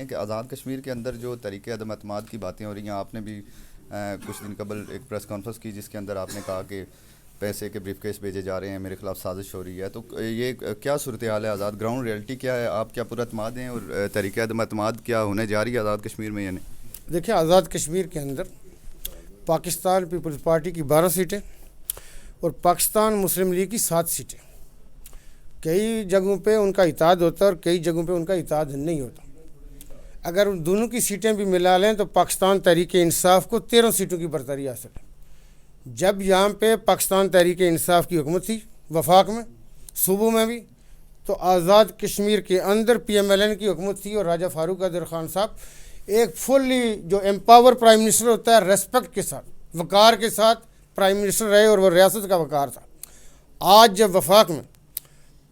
کہ آزاد کشمیر کے اندر جو طریقے عدم اعتماد کی باتیں ہو رہی ہیں، آپ نے بھی کچھ دن قبل ایک پریس کانفرنس کی جس کے اندر آپ نے کہا کہ پیسے کے بریف کیس بھیجے جا رہے ہیں، میرے خلاف سازش ہو رہی ہے. تو یہ کیا صورتحال ہے؟ آزاد گراؤنڈ ریئلٹی کیا ہے؟ آپ کیا پر اعتماد ہیں اور طریقہ عدم اعتماد کیا ہونے جا رہی ہے آزاد کشمیر میں یا نہیں؟ دیکھیں، آزاد کشمیر کے اندر پاکستان پیپلز پارٹی کی 12 سیٹیں اور پاکستان مسلم لیگ کی 7 سیٹیں. کئی جگہوں پہ ان کا اتحاد ہوتا ہے اور کئی جگہوں پہ ان کا اتحاد نہیں ہوتا. اگر ان دونوں کی سیٹیں بھی ملا لیں تو پاکستان تحریک انصاف کو 13 سیٹوں کی برتری حاصل ہے. جب یہاں پہ پاکستان تحریک انصاف کی حکومت تھی وفاق میں، صوبوں میں بھی، تو آزاد کشمیر کے اندر پی ایم ایل این کی حکومت تھی اور راجہ فاروق قادر خان صاحب ایک فلی جو امپاور پرائم منسٹر ہوتا ہے ریسپیکٹ کے ساتھ، وقار کے ساتھ پرائم منسٹر رہے اور وہ ریاست کا وقار تھا. آج جب وفاق میں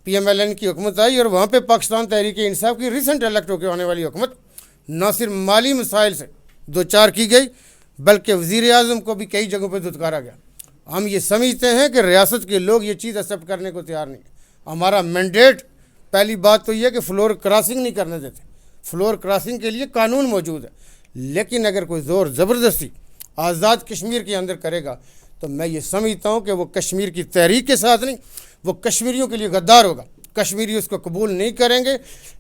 پی ایم ایل این کی حکومت آئی اور وہاں پہ پاکستان تحریک انصاف کی ریسنٹ الیکٹ ہو کے آنے والی حکومت نہ صرف مالی مسائل سے دوچار کی گئی بلکہ وزیر اعظم کو بھی کئی جگہوں پہ دھتکارا گیا. ہم یہ سمجھتے ہیں کہ ریاست کے لوگ یہ چیز ایکسیپٹ کرنے کو تیار نہیں. ہمارا مینڈیٹ پہلی بات تو یہ ہے کہ فلور کراسنگ نہیں کرنے دیتے. فلور کراسنگ کے لیے قانون موجود ہے، لیکن اگر کوئی زور زبردستی آزاد کشمیر کے اندر کرے گا تو میں یہ سمجھتا ہوں کہ وہ کشمیر کی تحریک کے ساتھ نہیں، وہ کشمیریوں کے لیے غدار ہوگا. کشمیری اس کو قبول نہیں کریں گے.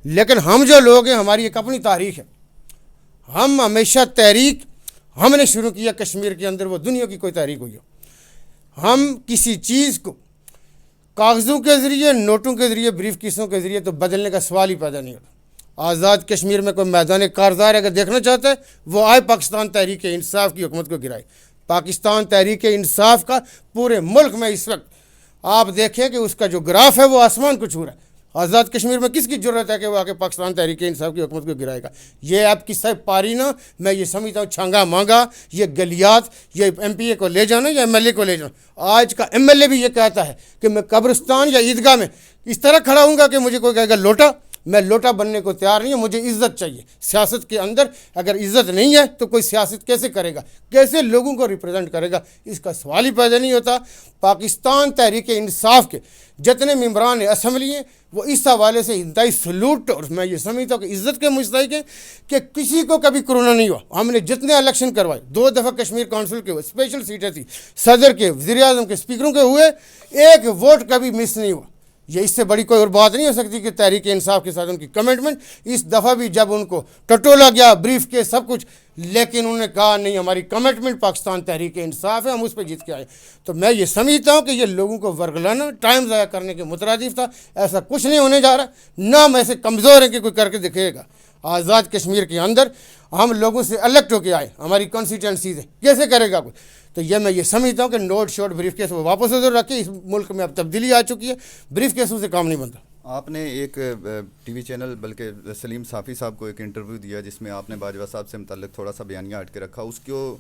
لیکن ہم جو لوگ ہیں، ہماری ایک اپنی تاریخ ہے. ہم ہمیشہ تحریک ہم نے شروع کیا کشمیر کے اندر، وہ دنیا کی کوئی تحریک ہوئی ہو. ہم کسی چیز کو کاغذوں کے ذریعے، نوٹوں کے ذریعے، بریف کیسوں کے ذریعے تو بدلنے کا سوال ہی پیدا نہیں ہوتا. آزاد کشمیر میں کوئی میدان کارزار اگر دیکھنا چاہتا ہے وہ آئے پاکستان تحریک انصاف کی حکومت کو گرائے. پاکستان تحریک انصاف کا پورے ملک میں اس وقت آپ دیکھیں کہ اس کا جو گراف ہے وہ آسمان کو چھو رہا ہے. آزاد کشمیر میں کس کی ضرورت ہے کہ وہ آ کے پاکستان تحریک انصاف کی حکومت کو گرائے گا؟ یہ آپ قصہ پاری نہ، میں یہ سمجھتا ہوں چھانگا مانگا، یہ گلیات، یہ ایم پی اے کو لے جانا یا ایم ایل اے کو لے جانا. آج کا ایم ایل اے بھی یہ کہتا ہے کہ میں قبرستان یا عیدگاہ میں اس طرح کھڑا ہوں گا کہ مجھے کوئی کہے گا لوٹا، میں لوٹا بننے کو تیار نہیں ہوں. مجھے عزت چاہیے. سیاست کے اندر اگر عزت نہیں ہے تو کوئی سیاست کیسے کرے گا؟ کیسے لوگوں کو ریپرزینٹ کرے گا؟ اس کا سوال ہی پیدا نہیں ہوتا. پاکستان تحریک انصاف کے جتنے ممبران اسمبلی ہیں وہ اس حوالے سے انتہائی سلوٹ، اور میں یہ سمجھتا ہوں کہ عزت کے مستحق ہیں کہ کسی کو کبھی کرونا نہیں ہوا. ہم نے جتنے الیکشن کروائے، 2 دفعہ کشمیر کونسل کے ہوئے، اسپیشل سیٹیں تھی، صدر کے، وزیر اعظم کے، اسپیکروں کے ہوئے، ایک ووٹ کبھی مس نہیں ہوا. یہ اس سے بڑی کوئی اور بات نہیں ہو سکتی کہ تحریک انصاف کے ساتھ ان کی کمٹمنٹ. اس دفعہ بھی جب ان کو ٹٹولا گیا، بریف کے سب کچھ، لیکن انہوں نے کہا نہیں، ہماری کمٹمنٹ پاکستان تحریک انصاف ہے، ہم اس پہ جیت کے آئے. تو میں یہ سمجھتا ہوں کہ یہ لوگوں کو ورگلانا، ٹائم ضائع کرنے کے مترادف تھا. ایسا کچھ نہیں ہونے جا رہا، نہ ہم ایسے کمزور ہیں کہ کوئی کر کے دکھے گا. آزاد کشمیر کے اندر ہم لوگوں سے الیکٹ ہو کے آئے، ہماری کانسٹیٹوئنسیز ہے، کیسے کرے گا کوئی؟ تو یہ میں یہ سمجھتا ہوں کہ نوٹ شوٹ بریف کیس وہ واپس ادھر رکھے. اس ملک میں اب تبدیلی آ چکی ہے، بریف کیسوں سے کام نہیں بنتا. آپ نے ایک ٹی وی چینل بلکہ سلیم صافی صاحب کو ایک انٹرویو دیا جس میں آپ نے باجوہ صاحب سے متعلق تھوڑا سا بیانیہ ہٹ کے رکھا. اس کو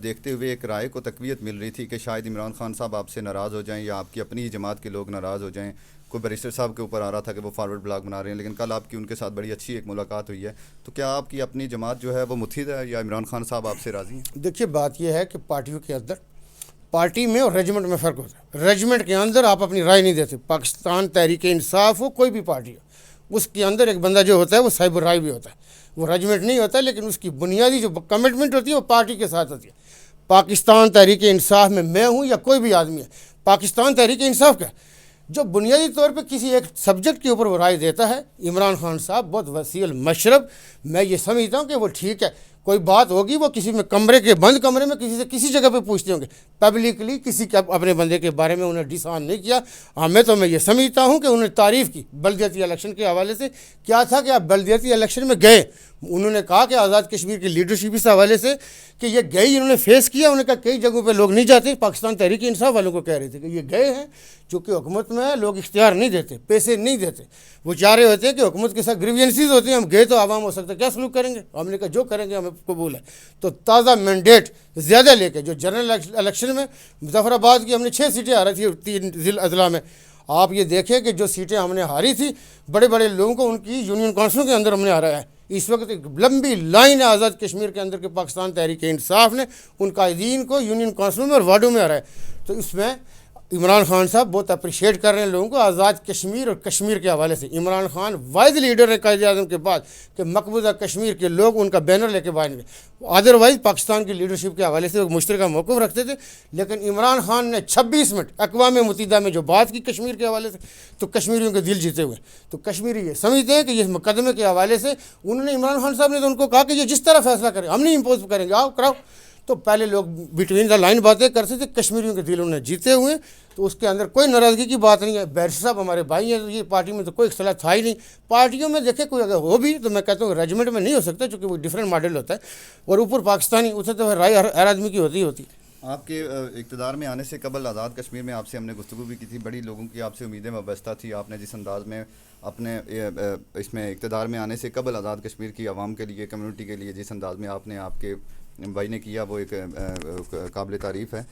دیکھتے ہوئے ایک رائے کو تقویت مل رہی تھی کہ شاید عمران خان صاحب آپ سے ناراض ہو جائیں یا آپ کی اپنی ہی جماعت کے لوگ ناراض ہو جائیں. کوئی بیرسٹر صاحب کے اوپر آ رہا تھا کہ وہ فارورڈ بلاگ بنا رہے ہیں، لیکن کل آپ کی ان کے ساتھ بڑی اچھی ایک ملاقات ہوئی ہے. تو کیا آپ کی اپنی جماعت جو ہے وہ متحد ہے یا عمران خان صاحب آپ سے راضی ہیں؟ دیکھیے، بات یہ ہے کہ پارٹیوں کے اندر، پارٹی میں اور ریجمنٹ میں فرق ہوتا ہے. ریجمنٹ کے اندر آپ اپنی رائے نہیں دیتے. پاکستان تحریک انصاف ہو، کوئی بھی پارٹی ہو، اس کے اندر ایک بندہ جو ہوتا ہے وہ صاحب رائے بھی ہوتا ہے. وہ ریجمنٹ نہیں ہوتا، لیکن اس کی بنیادی جو کمٹمنٹ ہوتی ہے وہ پارٹی کے ساتھ ہوتی ہے. پاکستان تحریک انصاف میں ہوں یا کوئی بھی آدمی ہے، پاکستان تحریک انصاف کا جو بنیادی طور پہ کسی ایک سبجیکٹ کے اوپر وہ رائے دیتا ہے. عمران خان صاحب بہت وسیع المشرب، میں یہ سمجھتا ہوں کہ وہ ٹھیک ہے. کوئی بات ہوگی وہ کسی میں بند کمرے میں کسی سے کسی جگہ پہ پوچھتے ہوں گے. پبلکلی کسی کے اپنے بندے کے بارے میں انہیں ڈسآن نہیں کیا. میں یہ سمجھتا ہوں کہ انہوں نے تعریف کی بلدیاتی الیکشن کے حوالے سے. کیا تھا کہ آپ بلدیاتی الیکشن میں گئے، انہوں نے کہا کہ آزاد کشمیر کی لیڈرشپ اس حوالے سے کہ یہ گئی، انہوں نے فیس کیا. انہوں نے کہا کئی جگہوں پہ لوگ نہیں جاتے. پاکستان تحریک انصاف والوں کو کہہ رہے تھے کہ یہ گئے ہیں، چونکہ حکومت میں لوگ اختیار نہیں دیتے، پیسے نہیں دیتے. وہ چاہ رہے ہوتے ہیں کہ حکومت کے ساتھ گریوینسز ہوتے ہیں، ہم گئے تو عوام ہو سکتا ہے کیا سلوک کریں گے. ہم نے کہا جو کریں گے ہمیں قبول ہے. تو تازہ مینڈیٹ زیادہ لے کے جو جنرل الیکشن میں مظفر آباد کی ہم نے 6 سیٹیں ہاری تھی 3 ضلع اضلاع میں. آپ یہ دیکھیں کہ جو سیٹیں ہم نے ہاری تھی، بڑے بڑے لوگوں کو ان کی یونین کونسلوں کے اندر ہم نے ہرایا ہے. اس وقت ایک لمبی لائن ہے آزاد کشمیر کے اندر کے پاکستان تحریک انصاف نے ان قائدین کو یونین کونسلوں میں اور وارڈوں میں ہرایا. تو اس میں عمران خان صاحب بہت اپریشیٹ کر رہے ہیں لوگوں کو آزاد کشمیر اور کشمیر کے حوالے سے. عمران خان واحد لیڈر ہے قائد اعظم کے بعد کہ مقبوضہ کشمیر کے لوگ ان کا بینر لے کے باہر نکلے. ادروائز پاکستان کی لیڈرشپ کے حوالے سے وہ مشترکہ موقف رکھتے تھے, لیکن عمران خان نے 26 منٹ اقوام متحدہ میں جو بات کی کشمیر کے حوالے سے تو کشمیریوں کے دل جیتے ہوئے. تو کشمیری یہ سمجھتے ہیں کہ یہ مقدمے کے حوالے سے انہوں نے عمران خان صاحب نے تو ان کو کہا کہ یہ جس طرح فیصلہ کریں ہم نہیں امپوز کریں گے, آؤ کراؤ. تو پہلے لوگ بٹوین دا لائن باتیں کرتے تھے, کشمیریوں کے دل انہوں نے جیتے ہوئے. تو اس کے اندر کوئی ناراضگی کی بات نہیں ہے. بیرسٹر صاحب ہمارے بھائی ہیں, تو یہ پارٹی میں تو کوئی اختلاف تھا ہی نہیں. پارٹیوں میں دیکھیں کوئی اگر ہو بھی تو میں کہتا ہوں ریجمنٹ میں نہیں ہو سکتا, چونکہ وہ ڈفرینٹ ماڈل ہوتا ہے. اور اوپر پاکستانی اسے تو رائے ہر آدمی کی ہوتی ہوتی. آپ کے اقتدار میں آنے سے قبل آزاد کشمیر میں آپ سے ہم نے گفتگو بھی کی تھی, بڑی لوگوں کی آپ سے امیدیں وابستہ تھی. آپ نے جس انداز میں اپنے اس میں اقتدار میں آنے سے قبل آزاد کشمیر کی عوام کے لیے, کمیونٹی کے لیے جس انداز میں آپ نے آپ کے بھائی نے کیا وہ ایک قابل تعریف ہے.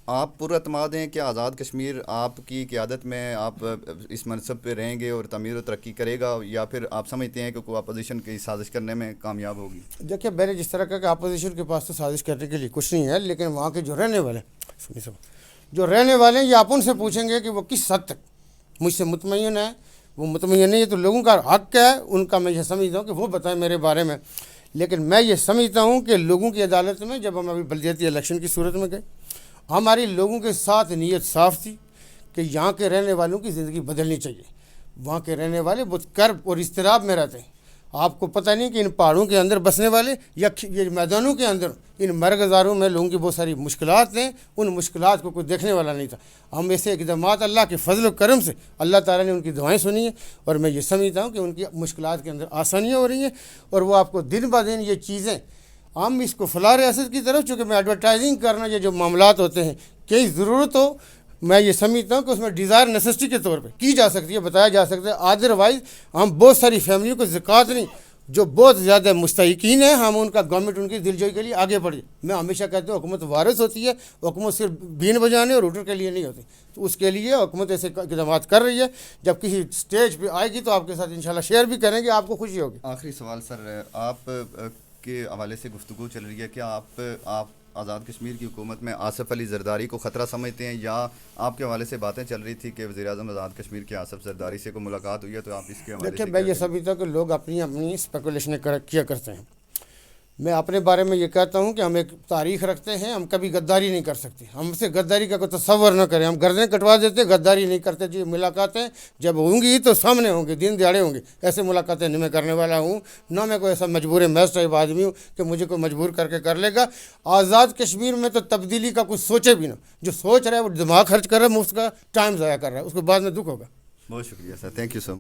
آپ پراعتماد ہیں کہ آزاد کشمیر آپ کی قیادت میں آپ اس منصب پہ رہیں گے اور تعمیر و ترقی کرے گا, یا پھر آپ سمجھتے ہیں کہ کوئی اپوزیشن کی سازش کرنے میں کامیاب ہوگی؟ دیکھیے میں نے جس طرح کہا کہ اپوزیشن کے پاس تو سازش کرنے کے لیے کچھ نہیں ہے, لیکن وہاں کے جو رہنے والے ہیں یہ آپ ان سے پوچھیں گے کہ وہ کس حد تک مجھ سے مطمئن ہے. وہ مطمئن نہیں ہے تو لوگوں کا حق ہے ان کا, میں یہ سمجھتا ہوں کہ وہ بتائیں میرے بارے میں. لیکن میں یہ سمجھتا ہوں کہ لوگوں کی عدالت میں جب ہم ابھی بلدیاتی الیکشن کی صورت میں گئے, ہماری لوگوں کے ساتھ نیت صاف تھی کہ یہاں کے رہنے والوں کی زندگی بدلنی چاہیے. وہاں کے رہنے والے بہت کرب اور اضطراب میں رہتے ہیں. آپ کو پتہ نہیں کہ ان پہاڑوں کے اندر بسنے والے یا یہ میدانوں کے اندر ان مرغزاروں میں لوگوں کی بہت ساری مشکلات ہیں. ان مشکلات کو کوئی دیکھنے والا نہیں تھا. ہم ایسے اقدامات اللہ کے فضل و کرم سے اللہ تعالیٰ نے ان کی دعائیں سنی ہیں, اور میں یہ سمجھتا ہوں کہ ان کی مشکلات کے اندر آسانیاں ہو رہی ہیں. اور وہ آپ کو دن بہ دن یہ چیزیں ہم اس کو فلاح ریاست کی طرف, چونکہ میں ایڈورٹائزنگ کرنا یہ جو معاملات ہوتے ہیں کئی ضرورت ہو, میں یہ سمجھتا ہوں کہ اس میں ڈیزائر نیسسٹی کے طور پہ کی جا سکتی ہے, بتایا جا سکتا ہے. ادروائز ہم بہت ساری فیملیوں کو زکوٰۃ نہیں جو بہت زیادہ مستحقین ہیں, ہم ان کا گورنمنٹ ان کی دلجوئی کے لیے آگے بڑھ جائے. میں ہمیشہ کہتا ہوں حکومت وارث ہوتی ہے, حکومت صرف بین بجانے اور ووٹر کے لیے نہیں ہوتی. تو اس کے لیے حکومت ایسے اقدامات کر رہی ہے. جب کسی سٹیج پہ آئے گی تو آپ کے ساتھ انشاءاللہ شیئر بھی کریں گے, آپ کو خوشی ہوگی. آخری سوال سر, آپ کے حوالے سے گفتگو چل رہی ہے, کیا آپ آزاد کشمیر کی حکومت میں آصف علی زرداری کو خطرہ سمجھتے ہیں, یا آپ کے حوالے سے باتیں چل رہی تھی کہ وزیر اعظم آزاد کشمیر کے آصف زرداری سے کوئی ملاقات ہوئی ہے, تو آپ اس کے حوالے سے دیکھیں میں یہ سمجھتا ہوں کہ لوگ اپنی اسپیکولیشنیں کیا کرتے ہیں. میں اپنے بارے میں یہ کہتا ہوں کہ ہم ایک تاریخ رکھتے ہیں, ہم کبھی غداری نہیں کر سکتے. ہم سے غداری کا کوئی تصور نہ کریں, ہم گردنیں کٹوا دیتے, غداری نہیں کرتے. جی ملاقاتیں جب ہوں گی تو سامنے ہوں گی, دن دیہڑے ہوں گی. ایسے ملاقاتیں نہیں میں کرنے والا ہوں, نہ میں کوئی ایسا مجبور محض ٹائپ آدمی ہوں کہ مجھے کوئی مجبور کر کے کر لے گا. آزاد کشمیر میں تو تبدیلی کا کچھ سوچے بھی نہ, جو سوچ رہا ہے وہ دماغ خرچ کر رہا ہے, مفت کا ٹائم ضائع کر رہا ہے, اس کو بعد میں دکھ ہوگا. بہت شکریہ سر, تھینک یو سو مچ.